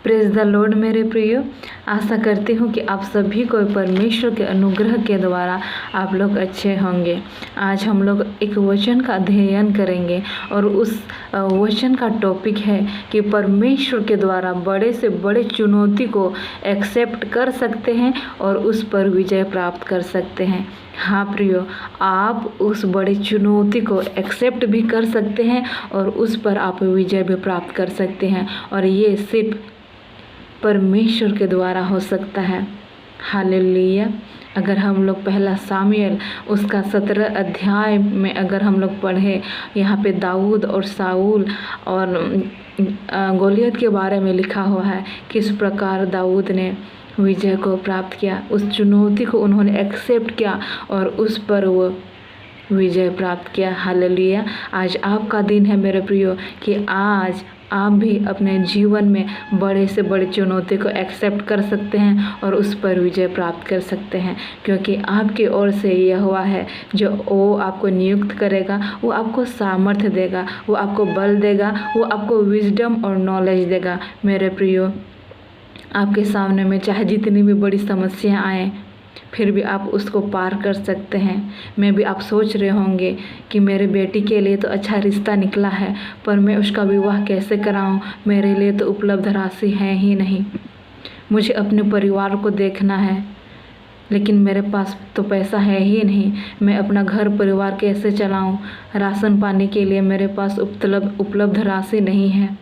Praise the Lord मेरे प्रियो। आशा करती हूँ कि आप सभी को परमेश्वर के अनुग्रह के द्वारा आप लोग अच्छे होंगे। आज हम लोग एक वचन का अध्ययन करेंगे और उस वचन का टॉपिक है कि परमेश्वर के द्वारा बड़े से बड़े चुनौती को एक्सेप्ट कर सकते हैं और उस पर विजय प्राप्त कर सकते हैं। हाँ प्रियो, आप उस बड़ी चुनौती को एक्सेप्ट भी कर सकते हैं और उस पर आप विजय भी प्राप्त कर सकते हैं, और ये सिर्फ परमेश्वर के द्वारा हो सकता है। हालेलुया। अगर हम लोग पहला सामुएल उसका 17 अध्याय में अगर हम लोग पढ़े, यहाँ पे दाऊद और साउल और गोलियत के बारे में लिखा हुआ है किस प्रकार दाऊद ने विजय को प्राप्त किया। उस चुनौती को उन्होंने एक्सेप्ट किया और उस पर वो विजय प्राप्त किया। हालेलुया। आज आपका दिन है मेरे प्रियो कि आज आप भी अपने जीवन में बड़े से बड़े चुनौती को एक्सेप्ट कर सकते हैं और उस पर विजय प्राप्त कर सकते हैं, क्योंकि आपकी ओर से यहोवा है जो वो आपको नियुक्त करेगा, वो आपको सामर्थ्य देगा, वो आपको बल देगा, वो आपको विजडम और नॉलेज देगा। मेरे प्रियो, आपके सामने में चाहे जितनी भी बड़ी समस्या आए फिर भी आप उसको पार कर सकते हैं। मैं भी आप सोच रहे होंगे कि मेरे बेटी के लिए तो अच्छा रिश्ता निकला है, पर मैं उसका विवाह कैसे कराऊं, मेरे लिए तो उपलब्ध राशि है ही नहीं, मुझे अपने परिवार को देखना है, लेकिन मेरे पास तो पैसा है ही नहीं, मैं अपना घर परिवार कैसे चलाऊं, राशन पानी के लिए मेरे पास उपलब्ध राशि नहीं है।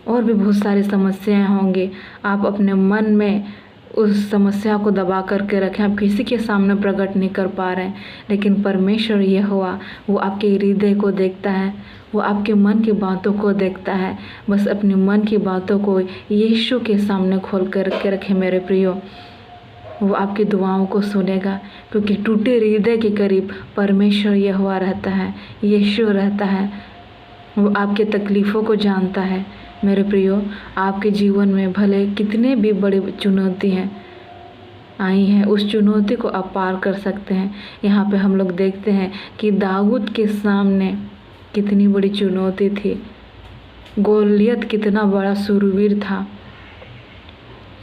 और भी बहुत सारी समस्याएं होंगी। आप अपने मन में उस समस्या को दबा करके रखें, आप किसी के सामने प्रकट नहीं कर पा रहे हैं, लेकिन परमेश्वर यहोवा वो आपके हृदय को देखता है, वो आपके मन की बातों को देखता है। बस अपने मन की बातों को यीशु के सामने खोल कर के रखें मेरे प्रियो, वो आपकी दुआओं को सुनेगा, क्योंकि टूटे हृदय के करीब परमेश्वर यहोवा रहता है, यीशु रहता है, वो आपके तकलीफ़ों को जानता है। मेरे प्रियो, आपके जीवन में भले कितने भी बड़ी चुनौती हैं आई हैं, उस चुनौती को आप पार कर सकते हैं। यहाँ पे हम लोग देखते हैं कि दाऊद के सामने कितनी बड़ी चुनौती थी, गोलियत कितना बड़ा शूरवीर था,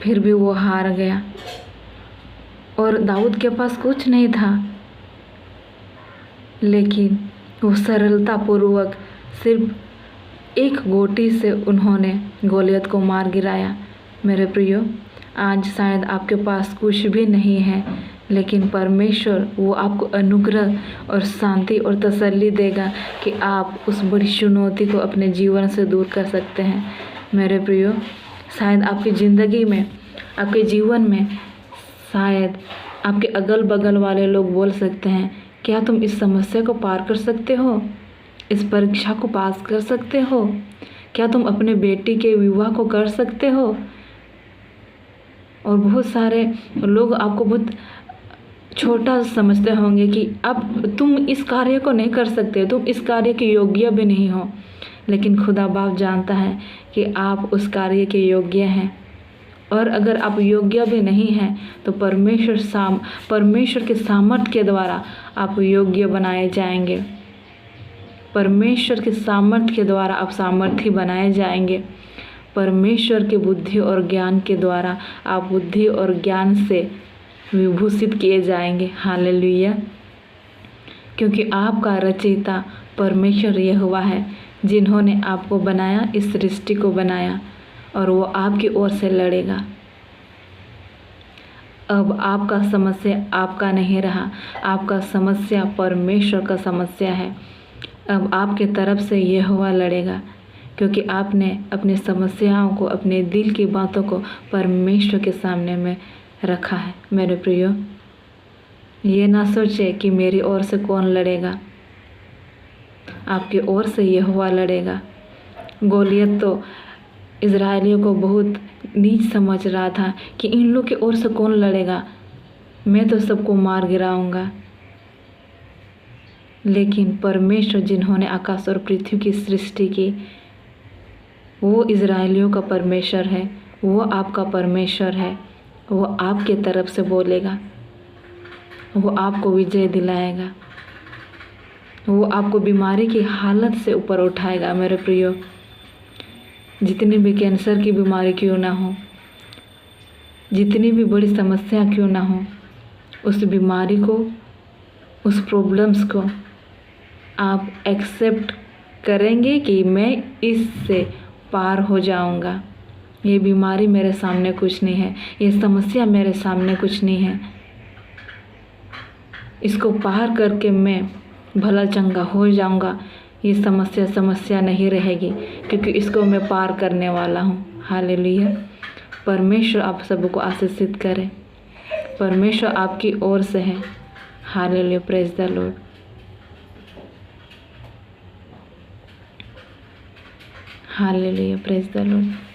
फिर भी वो हार गया। और दाऊद के पास कुछ नहीं था, लेकिन वो सरलतापूर्वक सिर्फ एक गोटी से उन्होंने गोलियत को मार गिराया। मेरे प्रियो, आज शायद आपके पास कुछ भी नहीं है, लेकिन परमेश्वर वो आपको अनुग्रह और शांति और तसल्ली देगा कि आप उस बड़ी चुनौती को अपने जीवन से दूर कर सकते हैं। मेरे प्रियो, शायद आपकी ज़िंदगी में, आपके जीवन में शायद आपके अगल बगल वाले लोग बोल सकते हैं, क्या तुम इस समस्या को पार कर सकते हो, इस परीक्षा को पास कर सकते हो, क्या तुम अपने बेटी के विवाह को कर सकते हो। और बहुत सारे लोग आपको बहुत छोटा समझते होंगे कि अब तुम इस कार्य को नहीं कर सकते, तुम इस कार्य के योग्य भी नहीं हो, लेकिन खुदा बाप जानता है कि आप उस कार्य के योग्य हैं। और अगर आप योग्य भी नहीं हैं तो परमेश्वर के सामर्थ्य के द्वारा आप योग्य बनाए जाएंगे। परमेश्वर के सामर्थ्य के द्वारा आप सामर्थ्य बनाए जाएंगे। परमेश्वर के बुद्धि और ज्ञान के द्वारा आप बुद्धि और ज्ञान से विभूषित किए जाएंगे। हालेलुया। क्योंकि आपका रचयिता परमेश्वर यहोवा है, जिन्होंने आपको बनाया, इस सृष्टि को बनाया, और वो आपकी ओर से लड़ेगा। अब आपका समस्या आपका नहीं रहा, आपका समस्या परमेश्वर का समस्या है। अब आपके तरफ से यहोवा लड़ेगा, क्योंकि आपने अपनी समस्याओं को, अपने दिल की बातों को परमेश्वर के सामने में रखा है। मेरे प्रियो, ये ना सोचे कि मेरी ओर से कौन लड़ेगा, आपकी ओर से यहोवा लड़ेगा। गोलियत तो इज़राइलियों को बहुत नीच समझ रहा था कि इन लोग की ओर से कौन लड़ेगा, मैं तो सबको मार गिराऊंगा। लेकिन परमेश्वर, जिन्होंने आकाश और पृथ्वी की सृष्टि की, वो इज़राइलियों का परमेश्वर है, वो आपका परमेश्वर है, वो आपके तरफ से बोलेगा, वो आपको विजय दिलाएगा, वो आपको बीमारी की हालत से ऊपर उठाएगा। मेरे प्रियो, जितनी भी कैंसर की बीमारी क्यों ना हो, जितनी भी बड़ी समस्या क्यों ना हो, उस बीमारी को, उस प्रॉब्लम्स को आप एक्सेप्ट करेंगे कि मैं इससे पार हो जाऊंगा। ये बीमारी मेरे सामने कुछ नहीं है, ये समस्या मेरे सामने कुछ नहीं है, इसको पार करके मैं भला चंगा हो जाऊंगा। ये समस्या नहीं रहेगी, क्योंकि इसको मैं पार करने वाला हूँ। हालेलुया। परमेश्वर आप सबको आशीषित करे। परमेश्वर आपकी ओर से है। Hallelujah. Praise the Lord. Hallelujah. Praise the Lord.